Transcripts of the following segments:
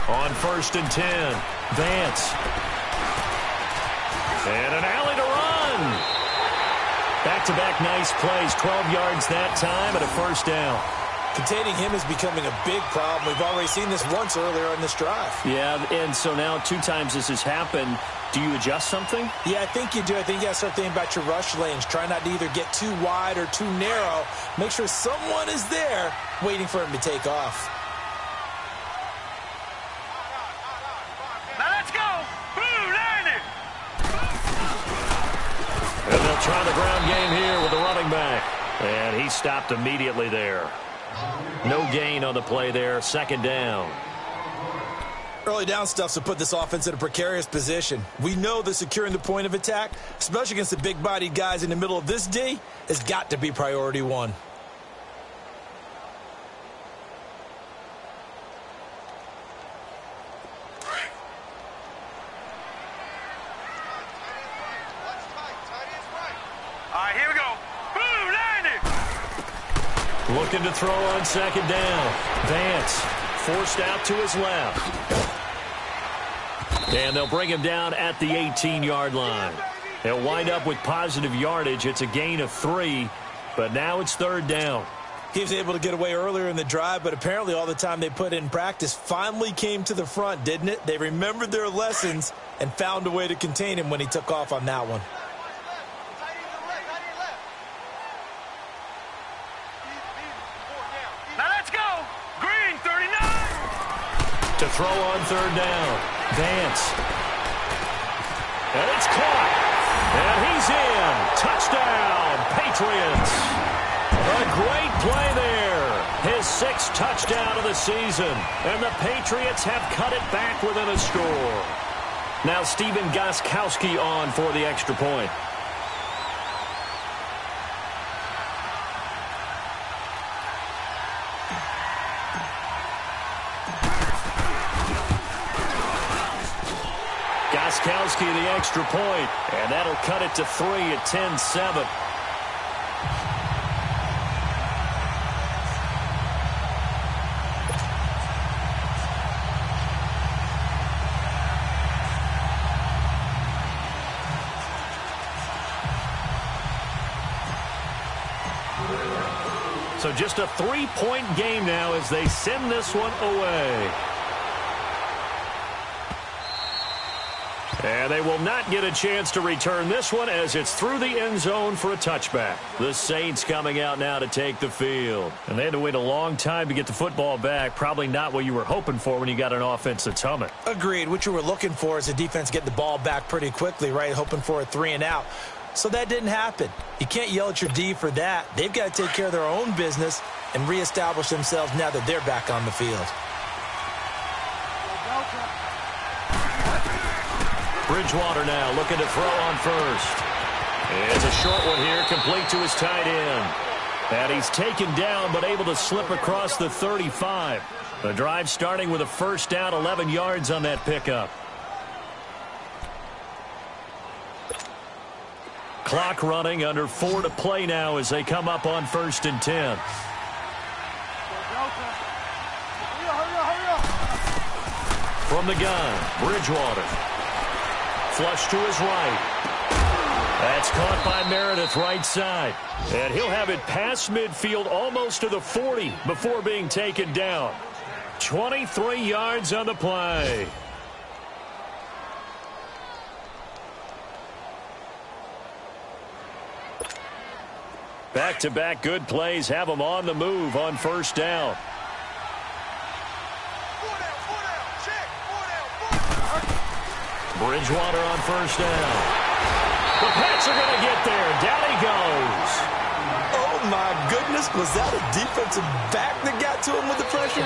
On 1st and 10, Vance. And an alley to run. Back-to-back nice plays, 12 yards that time and a first down. Containing him is becoming a big problem. We've already seen this once earlier in this drive. Yeah, and so now 2 times this has happened. Do you adjust something? Yeah, I think you do. I think you got to start thinking about your rush lanes. Try not to either get too wide or too narrow. Make sure someone is there waiting for him to take off. Now let's go. Boom, learn it. And they'll try the ground game here with the running back. And he stopped immediately there. No gain on the play there. 2nd down. Early down stuff's to put this offense in a precarious position. We know that securing the point of attack, especially against the big-bodied guys in the middle of this D, has got to be priority 1. All right, here we go. Boom, learn it. Looking to throw on 2nd down. Vance forced out to his left. And they'll bring him down at the 18-yard line. They'll wind up with positive yardage. It's a gain of 3, but now it's 3rd down. He was able to get away earlier in the drive, but apparently all the time they put in practice finally came to the front, didn't it? They remembered their lessons and found a way to contain him when he took off on that one. Now let's go. Green, 39. To throw on 3rd down. Vance. And it's caught. And he's in. Touchdown, Patriots. A great play there. His 6th touchdown of the season. And the Patriots have cut it back within a score. Now Stephen Gostkowski on for the extra point. Gostkowski the extra point, and that'll cut it to 3 at 10-7. So just a 3-point game now as they send this one away. And they will not get a chance to return this one as it's through the end zone for a touchback. The Saints coming out now to take the field. And they had to wait a long time to get the football back. Probably not what you were hoping for when you got an offense that's humming. Agreed. What you were looking for is the defense getting the ball back pretty quickly, right? Hoping for a 3-and-out. So that didn't happen. You can't yell at your D for that. They've got to take care of their own business and reestablish themselves now that they're back on the field. Bridgewater now looking to throw on 1st. It's a short one here, complete to his tight end. And he's taken down, but able to slip across the 35. The drive starting with a 1st down, 11 yards on that pickup. Clock running, under 4 to play now as they come up on 1st and 10. From the gun, Bridgewater. Flush to his right. That's caught by Meredith right side. And he'll have it past midfield almost to the 40 before being taken down. 23 yards on the play. Back-to-back good plays have them on the move on 1st down. Bridgewater on 1st down. The Pats are going to get there. Down he goes. Oh, my goodness. Was that a defensive back that got to him with the pressure?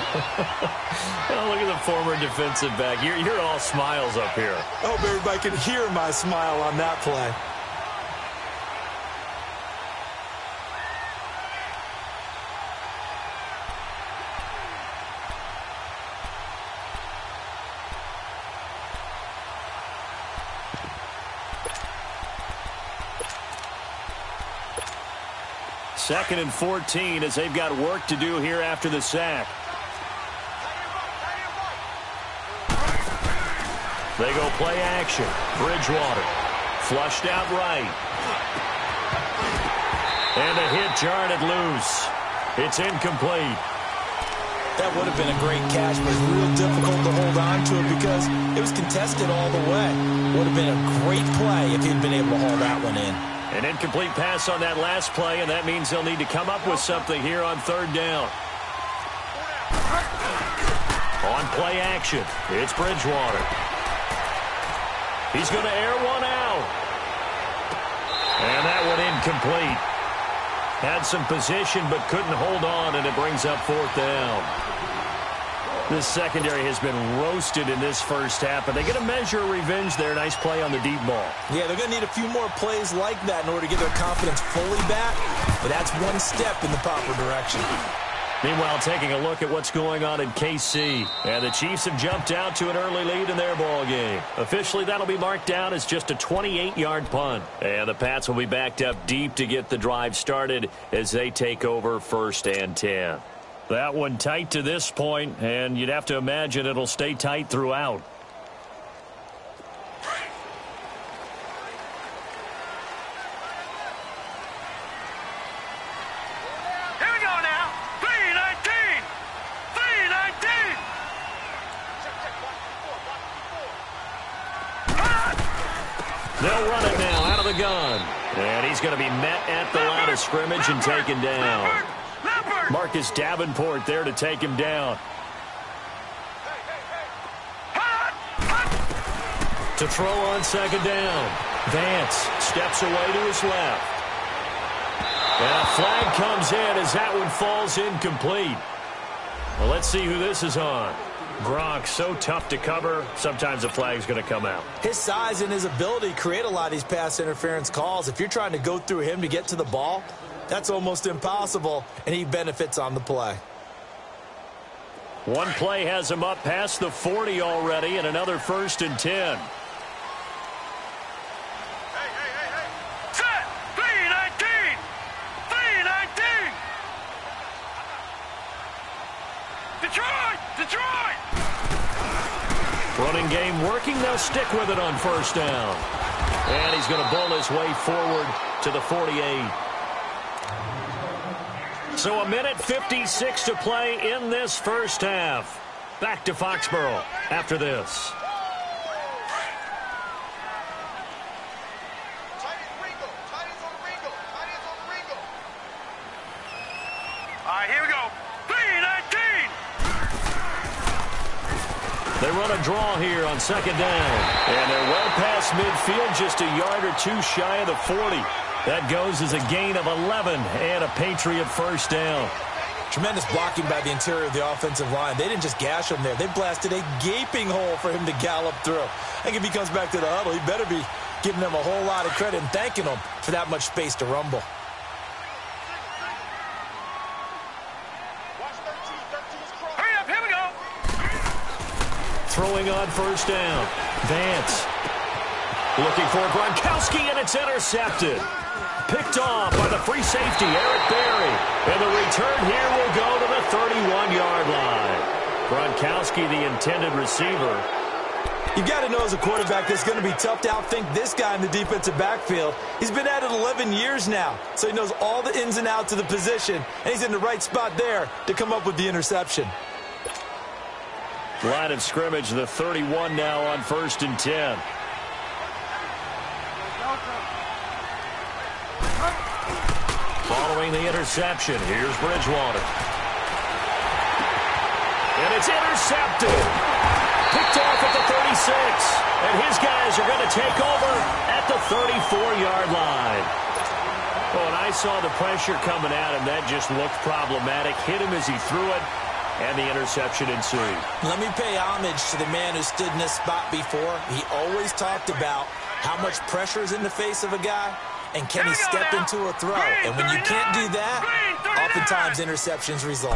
Oh, look at the former defensive back. You're all smiles up here. I hope everybody can hear my smile on that play. Second and 14 as they've got work to do here after the sack. They go play action. Bridgewater. Flushed out right. And the hit jarred it loose. It's incomplete. That would have been a great catch, but it's real difficult to hold on to it because it was contested all the way. Would have been a great play if he'd been able to haul that one in. An incomplete pass on that last play, and that means they'll need to come up with something here on third down. On play action, it's Bridgewater. He's going to air one out. And that one incomplete. Had some position but couldn't hold on, and it brings up fourth down. This secondary has been roasted in this first half, but they get a measure of revenge there. Nice play on the deep ball. Yeah, they're going to need a few more plays like that in order to get their confidence fully back, but that's one step in the proper direction. Meanwhile, taking a look at what's going on in KC. And the Chiefs have jumped out to an early lead in their ball game. Officially, that'll be marked down as just a 28-yard punt. And the Pats will be backed up deep to get the drive started as they take over 1st and 10. That one tight to this point, and you'd have to imagine it'll stay tight throughout. They'll run it now out of the gun. And he's going to be met at the line of scrimmage and taken down. Marcus Davenport there to take him down. To throw on 2nd down. Vance steps away to his left. And a flag comes in as that one falls incomplete. Well, let's see who this is on. Gronk, so tough to cover. Sometimes the flag's going to come out. His size and his ability create a lot of these pass interference calls. If you're trying to go through him to get to the ball, that's almost impossible, and he benefits on the play. One play has him up past the 40 already, and another 1st and 10. Running game working. They'll stick with it on 1st down. And he's going to bull his way forward to the 48. So 1:56 to play in this first half. Back to Foxborough after this. All right, here we go. 3-19. They run a draw here on 2nd down. And they're well past midfield, just a yard or two shy of the 40. That goes as a gain of 11 and a Patriot 1st down. Tremendous blocking by the interior of the offensive line. They didn't just gash him there. They blasted a gaping hole for him to gallop through. I think if he comes back to the huddle, he better be giving them a whole lot of credit and thanking them for that much space to rumble. Throwing on 1st down. Vance. Looking for Gronkowski, and it's intercepted. Picked off by the free safety, Eric Berry. And the return here will go to the 31-yard line. Gronkowski, the intended receiver. You've got to know as a quarterback it's going to be tough to outthink this guy in the defensive backfield. He's been at it 11 years now, so he knows all the ins and outs of the position, and he's in the right spot there to come up with the interception. Line of scrimmage, the 31 now on 1st and 10. Following the interception, here's Bridgewater. And it's intercepted. Picked off at the 36. And his guys are going to take over at the 34-yard line. Well, when I saw the pressure coming at him, that just looked problematic. Hit him as he threw it. And the interception ensued. Let me pay homage to the man who stood in this spot before. He always talked about how much pressure is in the face of a guy, and can he step into a throw. And when you can't do that, oftentimes interceptions result.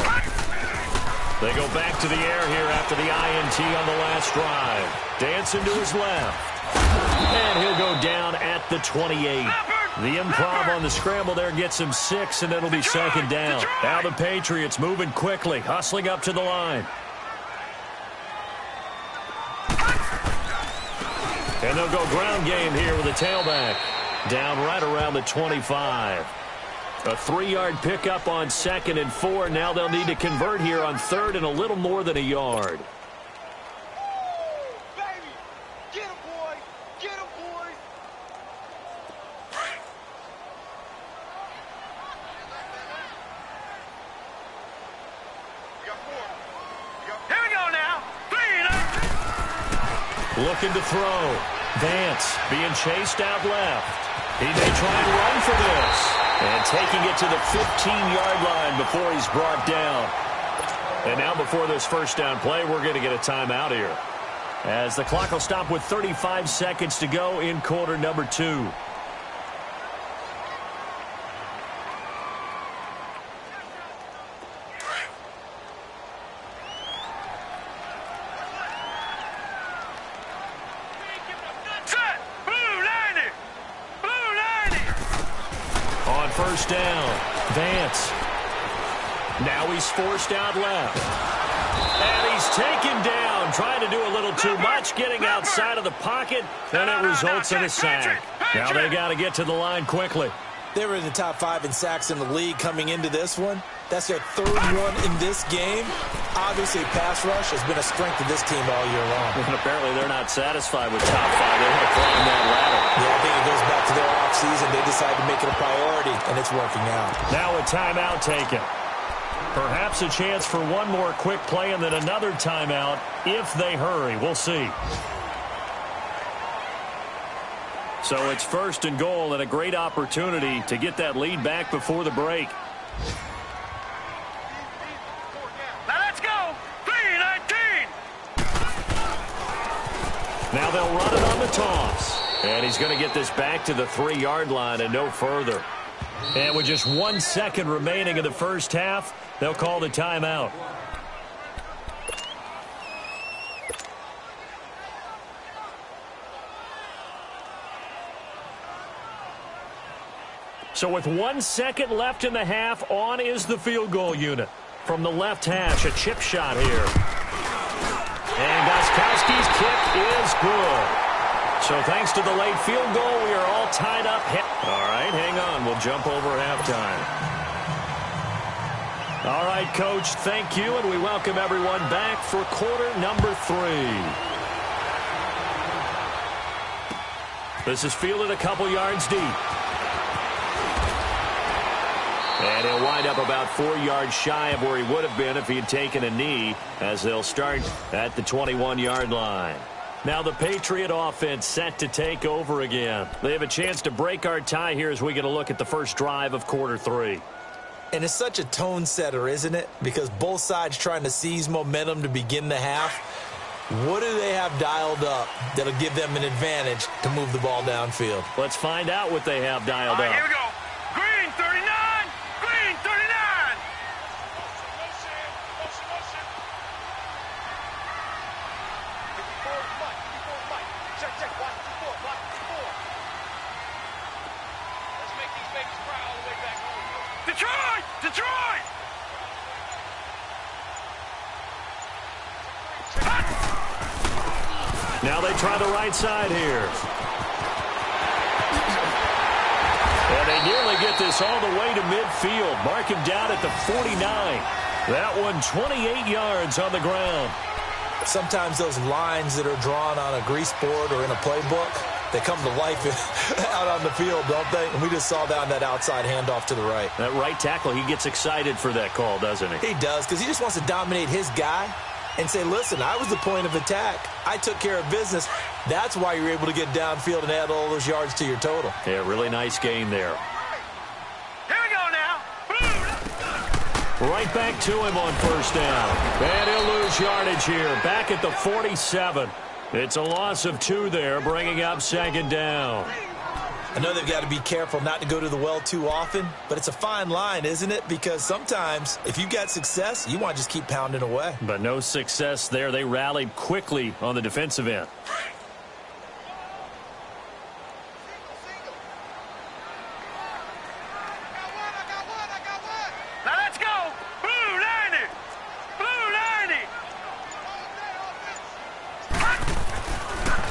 They go back to the air here after the INT on the last drive. Dancing to his left. And he'll go down at the 28. The improv on the scramble there gets him 6, and it'll be 2nd down. Now the Patriots moving quickly, hustling up to the line. And they'll go ground game here with a tailback. Down right around the 25. A 3-yard pickup on 2nd and 4. Now they'll need to convert here on 3rd and a little more than a yard. Looking to throw. Vance being chased out left. He may try and run for this. And taking it to the 15-yard line before he's brought down. And now before this first down play, we're going to get a timeout here. As the clock will stop with 35 seconds to go in quarter number 2. First down, Vance. Now he's forced out left. And he's taken down, trying to do a little too much, getting outside of the pocket, and it results in a sack. Now they got to get to the line quickly. They were in the top 5 in sacks in the league coming into this one. That's their 3rd one in this game. Obviously, pass rush has been a strength of this team all year long. And apparently they're not satisfied with top 5. They want to climb that ladder. Yeah, I think it goes back to their offseason. They decided to make it a priority, and it's working out. Now a timeout taken. Perhaps a chance for one more quick play and then another timeout if they hurry. We'll see. So it's 1st and goal and a great opportunity to get that lead back before the break. Now let's go. 3-19. Now they'll run it on the toss. And he's going to get this back to the 3-yard line and no further. And with just 1 second remaining in the first half, they'll call the timeout. So with 1 second left in the half, on is the field goal unit. From the left hash, a chip shot here. And Gostkowski's kick is good. So thanks to the late field goal, we are all tied up. All right, hang on. We'll jump over halftime. All right, Coach, thank you, and we welcome everyone back for quarter number 3. This is fielded a couple yards deep. And he'll wind up about 4 yards shy of where he would have been if he had taken a knee, as they'll start at the 21-yard line. Now the Patriot offense set to take over again. They have a chance to break our tie here as we get a look at the first drive of quarter 3. And it's such a tone setter, isn't it? Because both sides trying to seize momentum to begin the half. What do they have dialed up that'll give them an advantage to move the ball downfield? Let's find out what they have dialed up. Here we go. Green 39. Green 39. Detroit! Detroit! Now they try the right side here. And they nearly get this all the way to midfield. Mark him down at the 49. That one 28 yards on the ground. Sometimes those lines that are drawn on a grease board or in a playbook, they come to life out on the field, don't they? And we just saw down that outside handoff to the right. That right tackle, he gets excited for that call, doesn't he? He does, because he just wants to dominate his guy and say, listen, I was the point of attack. I took care of business. That's why you're able to get downfield and add all those yards to your total. Yeah, really nice gain there. Here we go now. Right back to him on first down. And he'll lose yardage here. Back at the 47. It's a loss of 2 there, bringing up second down. I know they've got to be careful not to go to the well too often, but it's a fine line, isn't it? Because sometimes if you've got success, you want to just keep pounding away. But no success there. They rallied quickly on the defensive end. Now let's go. Blue 90. Blue 90.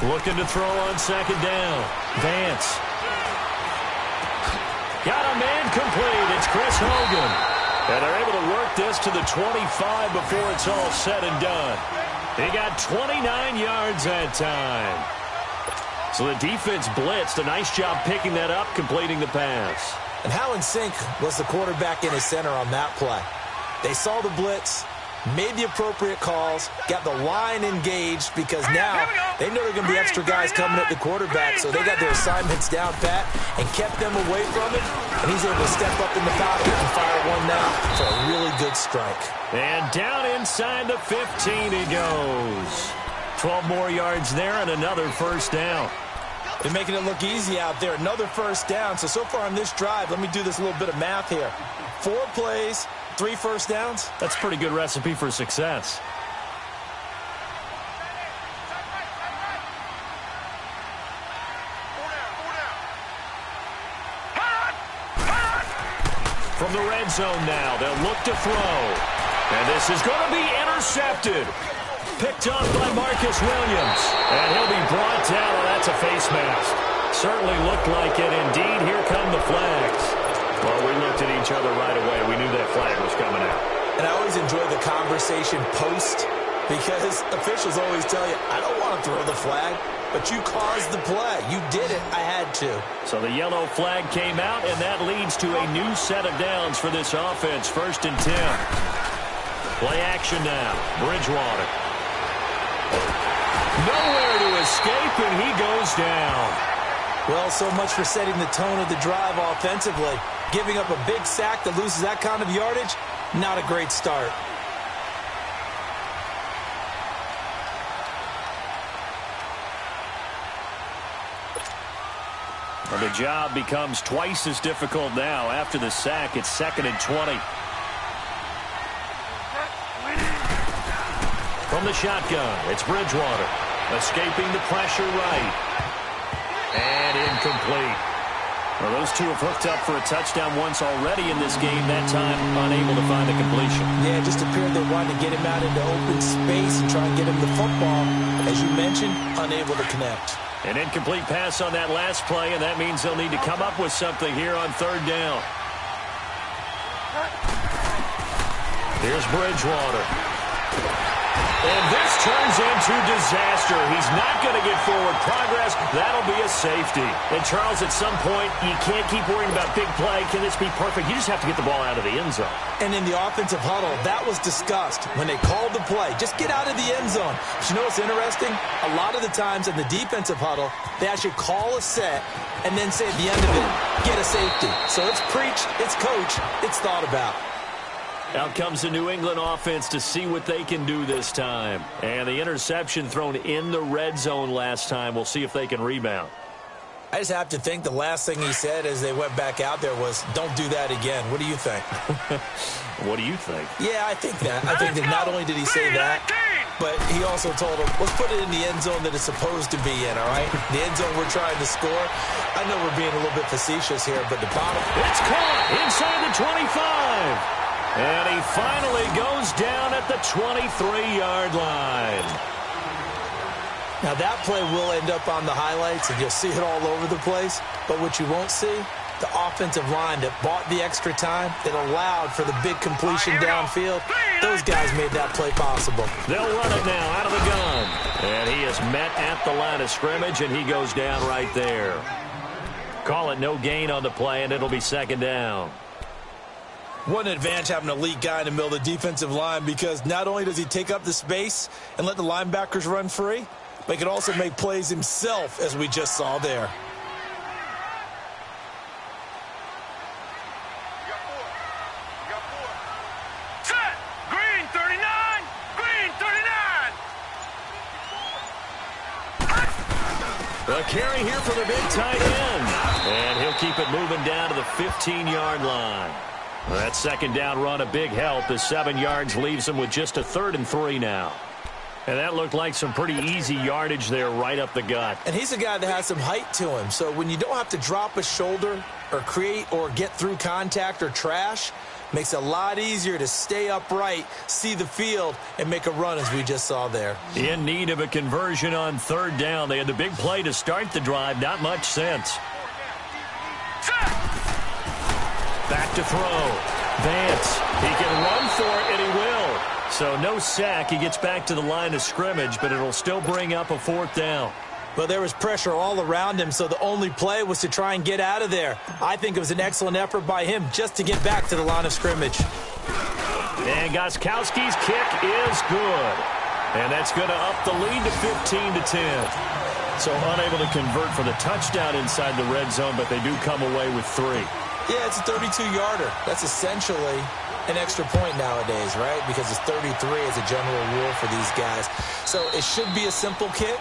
Looking to throw on second down. Vance. Got a man complete. It's Chris Hogan. And they're able to work this to the 25 before it's all said and done. He got 29 yards that time. So the defense blitzed. A nice job picking that up, completing the pass. And how in sync was the quarterback in his center on that play? They saw the blitz, made the appropriate calls, got the line engaged because now they know there are going to be extra guys coming at the quarterback, so they got their assignments down pat and kept them away from it, and he's able to step up in the pocket and fire one now for a really good strike. And down inside the 15 he goes. 12 more yards there and another first down. They're making it look easy out there. Another first down. So far on this drive, let me do this little bit of math here. 4 plays, 3 first downs. That's a pretty good recipe for success. From the red zone now, they'll look to throw. And this is going to be intercepted. Picked off by Marcus Williams. And he'll be brought down. Oh, that's a face mask. Certainly looked like it. Indeed, here come the flags. Well, we looked at each other right away. We knew that flag was coming out. And I always enjoy the conversation post because officials always tell you, I don't want to throw the flag, but you caused the play. You did it. I had to. So the yellow flag came out, and that leads to a new set of downs for this offense. 1st and 10. Play action now. Bridgewater. Nowhere to escape, and he goes down. Well, so much for setting the tone of the drive offensively. Giving up a big sack that loses that kind of yardage, not a great start. Well, the job becomes twice as difficult now. After the sack, it's 2nd and 20. From the shotgun, it's Bridgewater. Escaping the pressure right. And incomplete. Well, those two have hooked up for a touchdown once already in this game. That time, unable to find a completion. Yeah, it just appeared they wanted to get him out into open space and try and get him the football. As you mentioned, unable to connect. An incomplete pass on that last play, and that means they'll need to come up with something here on 3rd down. Here's Bridgewater. And this turns into disaster. He's not going to get forward progress. That'll be a safety. And, Charles, at some point, you can't keep worrying about big play. Can this be perfect? You just have to get the ball out of the end zone. And in the offensive huddle, that was discussed when they called the play. Just get out of the end zone. But you know what's interesting? A lot of the times in the defensive huddle, they actually call a set and then say at the end of it, get a safety. So it's preach, it's coach, it's thought about. Out comes the New England offense to see what they can do this time. And the interception thrown in the red zone last time. We'll see if they can rebound. I just have to think the last thing he said as they went back out there was, don't do that again. What do you think? What do you think? Yeah, I think that. I think that not only did he say that, but he also told them, let's put it in the end zone that it's supposed to be in, all right? The end zone we're trying to score. I know we're being a little bit facetious here, but the bottom. It's caught inside the 25. And he finally goes down at the 23-yard line. Now, that play will end up on the highlights, and you'll see it all over the place. But what you won't see, the offensive line that bought the extra time, that allowed for the big completion downfield, those guys made that play possible. They'll run it now out of the gun. And he is met at the line of scrimmage, and he goes down right there. Call it no gain on the play, and it'll be 2nd down. What an advantage having an elite guy in the middle of the defensive line, because not only does he take up the space and let the linebackers run free, but he can also make plays himself, as we just saw there. Set! Green 39! Green 39! The carry here for the big tight end. And he'll keep it moving down to the 15-yard line. That 2nd down run a big help. The 7 yards leaves him with just a 3rd and 3 now. And that looked like some pretty easy yardage there right up the gut. And he's a guy that has some height to him. So when you don't have to drop a shoulder or create or get through contact or trash, Makes it a lot easier to stay upright, see the field, and make a run as we just saw there. In need of a conversion on third down. They had the big play to start the drive. Not much sense. Back to throw. Vance. He can run for it, and he will. So no sack. He gets back to the line of scrimmage, but it'll still bring up a fourth down. Well, there was pressure all around him, so the only play was to try and get out of there. I think it was an excellent effort by him just to get back to the line of scrimmage. And Gostkowski's kick is good. And that's going to up the lead to 15-10. So unable to convert for the touchdown inside the red zone, but they do come away with 3. Yeah, it's a 32-yarder. That's essentially an extra point nowadays, right? Because it's 33 as a general rule for these guys. So it should be a simple kick.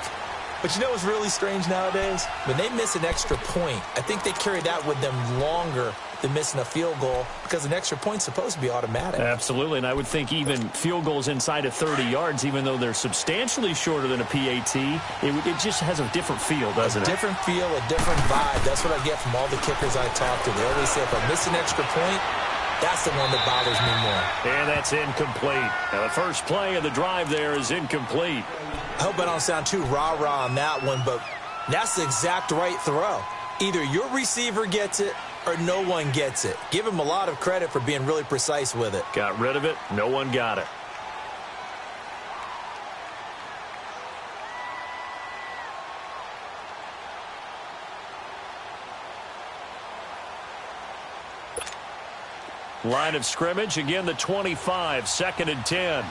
But you know what's really strange nowadays? When they miss an extra point, I think they carry that with them longer than missing a field goal because an extra point's supposed to be automatic. Absolutely, and I would think even field goals inside of 30 yards, even though they're substantially shorter than a PAT, it just has a different feel, doesn't it? A different feel, a different vibe. That's what I get from all the kickers I talk to. They always say if I miss an extra point, that's the one that bothers me more. And that's incomplete. Now, the first play of the drive there is incomplete. I hope I don't sound too rah-rah on that one, but that's the exact right throw. Either your receiver gets it or no one gets it. Give him a lot of credit for being really precise with it. Got rid of it. No one got it. Line of scrimmage, again the 25, 2nd and 10.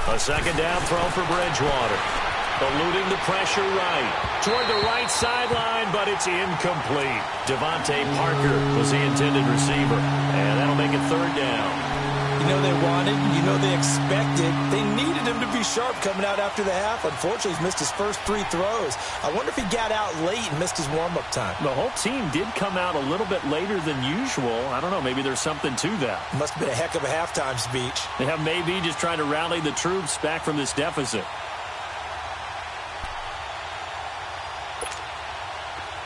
A second down throw for Bridgewater. Eluding the pressure right. Toward the right sideline, but it's incomplete. Devontae Parker was the intended receiver. And that'll make it 3rd down. You know they wanted, you know they expected. They needed him to be sharp coming out after the half. Unfortunately, he's missed his first 3 throws. I wonder if he got out late and missed his warm-up time. The whole team did come out a little bit later than usual. I don't know, maybe there's something to that. Must have been a heck of a halftime speech. Yeah, maybe just trying to rally the troops back from this deficit.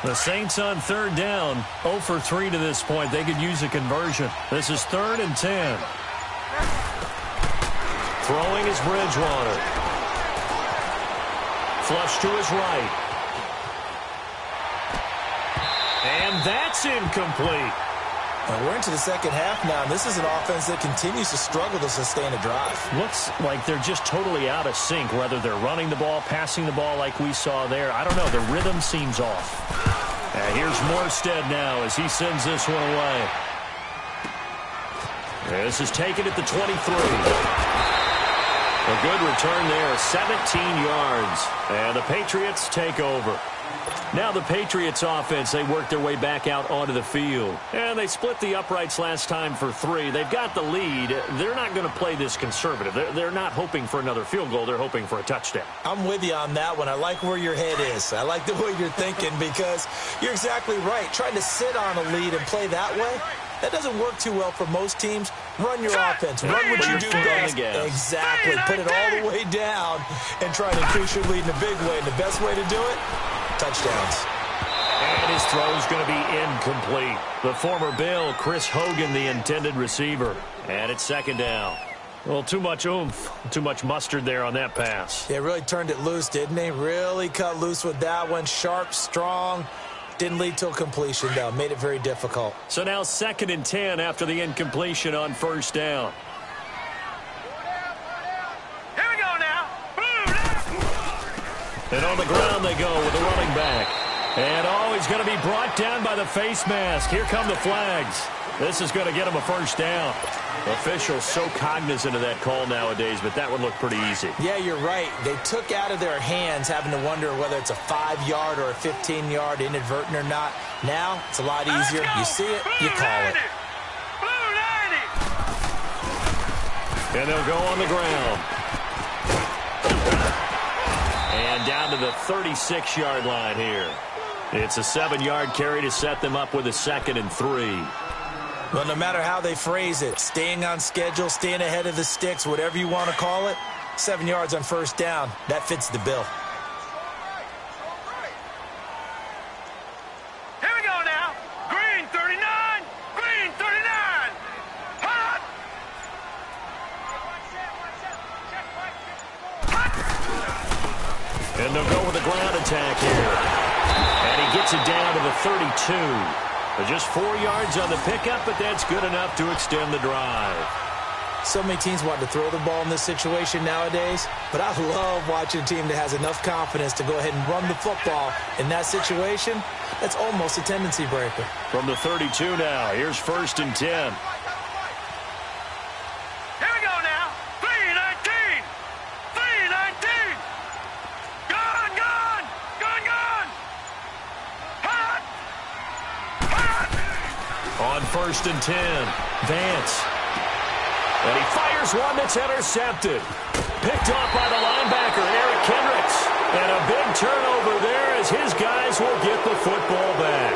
The Saints on 3rd down, 0 for 3 to this point. They could use a conversion. This is 3rd and 10. Throwing is Bridgewater. Flush to his right. And that's incomplete. And we're into the second half now, and this is an offense that continues to struggle to sustain a drive. Looks like they're just totally out of sync, whether they're running the ball, passing the ball like we saw there. I don't know. The rhythm seems off. And here's Morstead now as he sends this one away. This is taken at the 23. A good return there, 17 yards. And the Patriots take over. Now the Patriots offense, they work their way back out onto the field. And they split the uprights last time for 3. They've got the lead. They're not going to play this conservative. They're not hoping for another field goal. They're hoping for a touchdown. I'm with you on that one. I like where your head is. I like the way you're thinking because you're exactly right. Trying to sit on a lead and play that way, that doesn't work too well for most teams. Run your offense. Run what you do best. Exactly. Put it all the way down and try to increase your lead in a big way. And the best way to do it, touchdowns. And his throw is going to be incomplete. The former Bill, Chris Hogan, the intended receiver. And it's 2nd down. Well, too much oomph, too much mustard there on that pass. Yeah, really turned it loose, didn't he? Really cut loose with that one. Sharp, strong. Didn't lead to a completion, though. Made it very difficult. So now 2nd and 10 after the incompletion on 1st down. Here we go now. And on the ground they go with the running back. And he's going to be brought down by the face mask. Here come the flags. This is going to get him a 1st down. Officials so cognizant of that call nowadays, but that would look pretty easy. Yeah, you're right. They took out of their hands having to wonder whether it's a 5-yard or a 15-yard inadvertent or not. Now, it's a lot easier. You see it, you call it. And they'll go on the ground. And down to the 36-yard line here. It's a 7-yard carry to set them up with a 2nd and 3. Well, no matter how they phrase it, staying on schedule, staying ahead of the sticks, whatever you want to call it, 7 yards on 1st down, that fits the bill. And they'll go with a ground attack here. And he gets it down to the 32. Just 4 yards on the pickup, but that's good enough to extend the drive. So many teams want to throw the ball in this situation nowadays, but I love watching a team that has enough confidence to go ahead and run the football. In that situation, that's almost a tendency breaker. From the 32 now, here's 1st and 10. Here we go now. 3-19. 3-19. Gone. Hot. On 1st and 10, Vance. And he fires one that's intercepted. Picked off by the linebacker, Eric Kendricks. And a big turnover there as his guys will get the football back.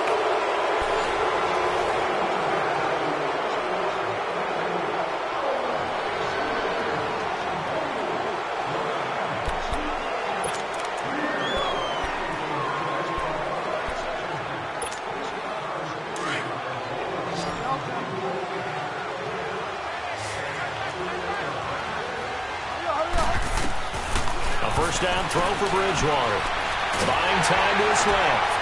First down throw for Bridgewater. Buying time to his left.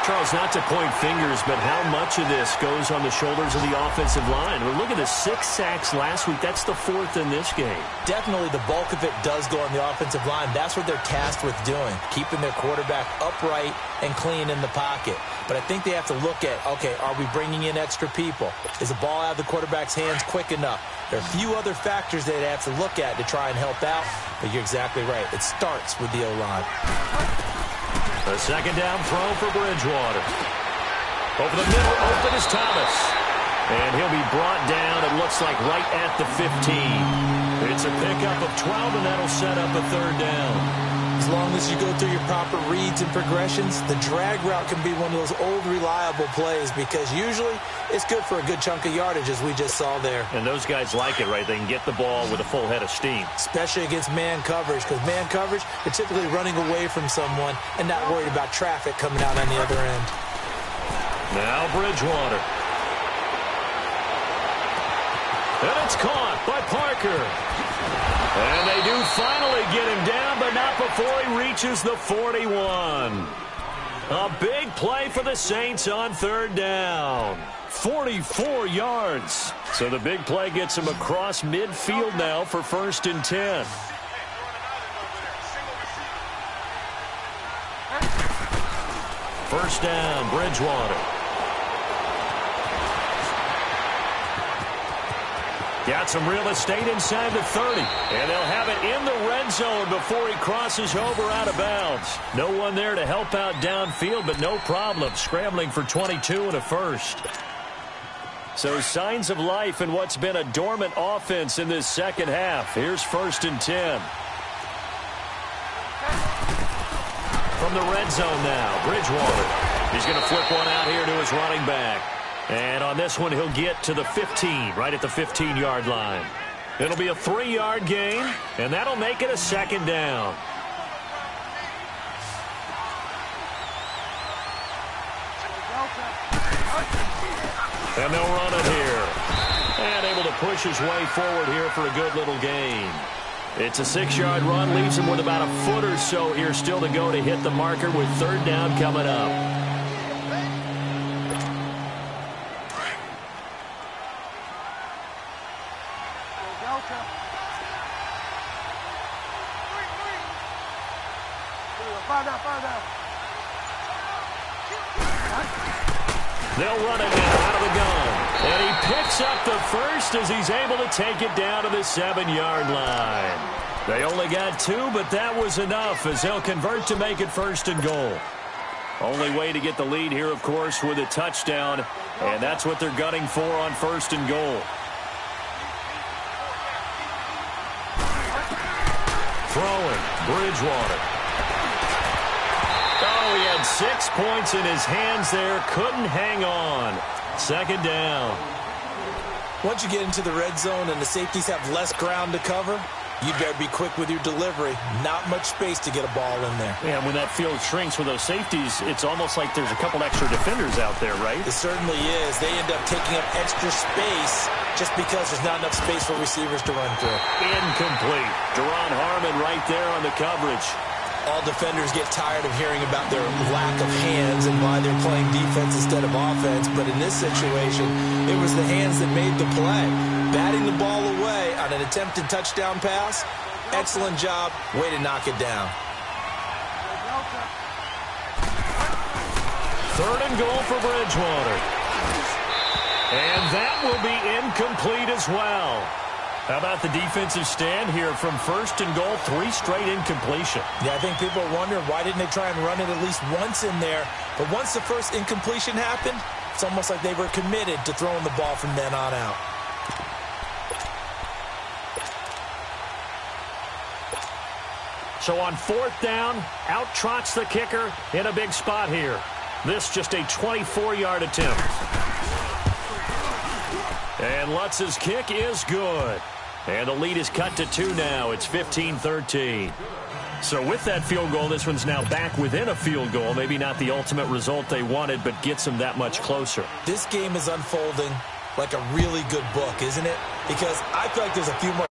Charles, not to point fingers, but how much of this goes on the shoulders of the offensive line? Well, look at the 6 sacks last week. That's the 4th in this game. Definitely the bulk of it does go on the offensive line. That's what they're tasked with doing, keeping their quarterback upright and clean in the pocket. But I think they have to look at, okay, are we bringing in extra people? Is the ball out of the quarterback's hands quick enough? There are a few other factors that they have to look at to try and help out, but you're exactly right. It starts with the O-line. A second down throw for Bridgewater. Over the middle, open is Thomas. And he'll be brought down, it looks like, right at the 15. It's a pickup of 12, and that'll set up a 3rd down. As long as you go through your proper reads and progressions, the drag route can be one of those old, reliable plays because usually it's good for a good chunk of yardage, as we just saw there. And those guys like it, right? They can get the ball with a full head of steam. Especially against man coverage, because man coverage, you're typically running away from someone and not worried about traffic coming out on the other end. Now Bridgewater. And it's caught by Parker. And they do finally get him down, but not before he reaches the 41. A big play for the Saints on 3rd down. 44 yards. So the big play gets him across midfield now for 1st and 10. First down, Bridgewater. Got some real estate inside the 30. And they'll have it in the red zone before he crosses over out of bounds. No one there to help out downfield, but no problem. Scrambling for 22 and a first. So signs of life in what's been a dormant offense in this second half. Here's 1st and 10. From the red zone now, Bridgewater. He's going to flip one out here to his running back. And on this one, he'll get to the 15, right at the 15-yard line. It'll be a 3-yard gain, and that'll make it a 2nd down. And they'll run it here. And able to push his way forward here for a good little gain. It's a 6-yard run, leaves him with about a foot or so here still to go to hit the marker with 3rd down coming up. They'll run it now out of the gun. And he picks up the first as he's able to take it down to the 7-yard line. They only got 2, but that was enough as they'll convert to make it 1st and goal. Only way to get the lead here, of course, with a touchdown. And that's what they're gunning for on 1st and goal. Throwing, Bridgewater. Oh, he had 6 points in his hands there. Couldn't hang on. 2nd down. Once you get into the red zone and the safeties have less ground to cover, You better be quick with your delivery. Not much space to get a ball in there. Yeah, when that field shrinks with those safeties, it's almost like there's a couple extra defenders out there, right? It certainly is. They end up taking up extra space just because there's not enough space for receivers to run through. Incomplete. Deron Harmon right there on the coverage. All defenders get tired of hearing about their lack of hands and why they're playing defense instead of offense. But in this situation, it was the hands that made the play. Batting the ball away on an attempted touchdown pass. Excellent job. Way to knock it down. 3rd and goal for Bridgewater. And that will be incomplete as well. How about the defensive stand here from 1st and goal, 3 straight incompletion. Yeah, I think people are wondering why didn't they try and run it at least once in there. But once the first incompletion happened, it's almost like they were committed to throwing the ball from then on out. So on 4th down, out trots the kicker in a big spot here. This just a 24-yard attempt. And Lutz's kick is good. And the lead is cut to 2 now. It's 15-13. So with that field goal, this one's now back within a field goal. Maybe not the ultimate result they wanted, but gets them that much closer. This game is unfolding like a really good book, isn't it? Because I feel like there's a few more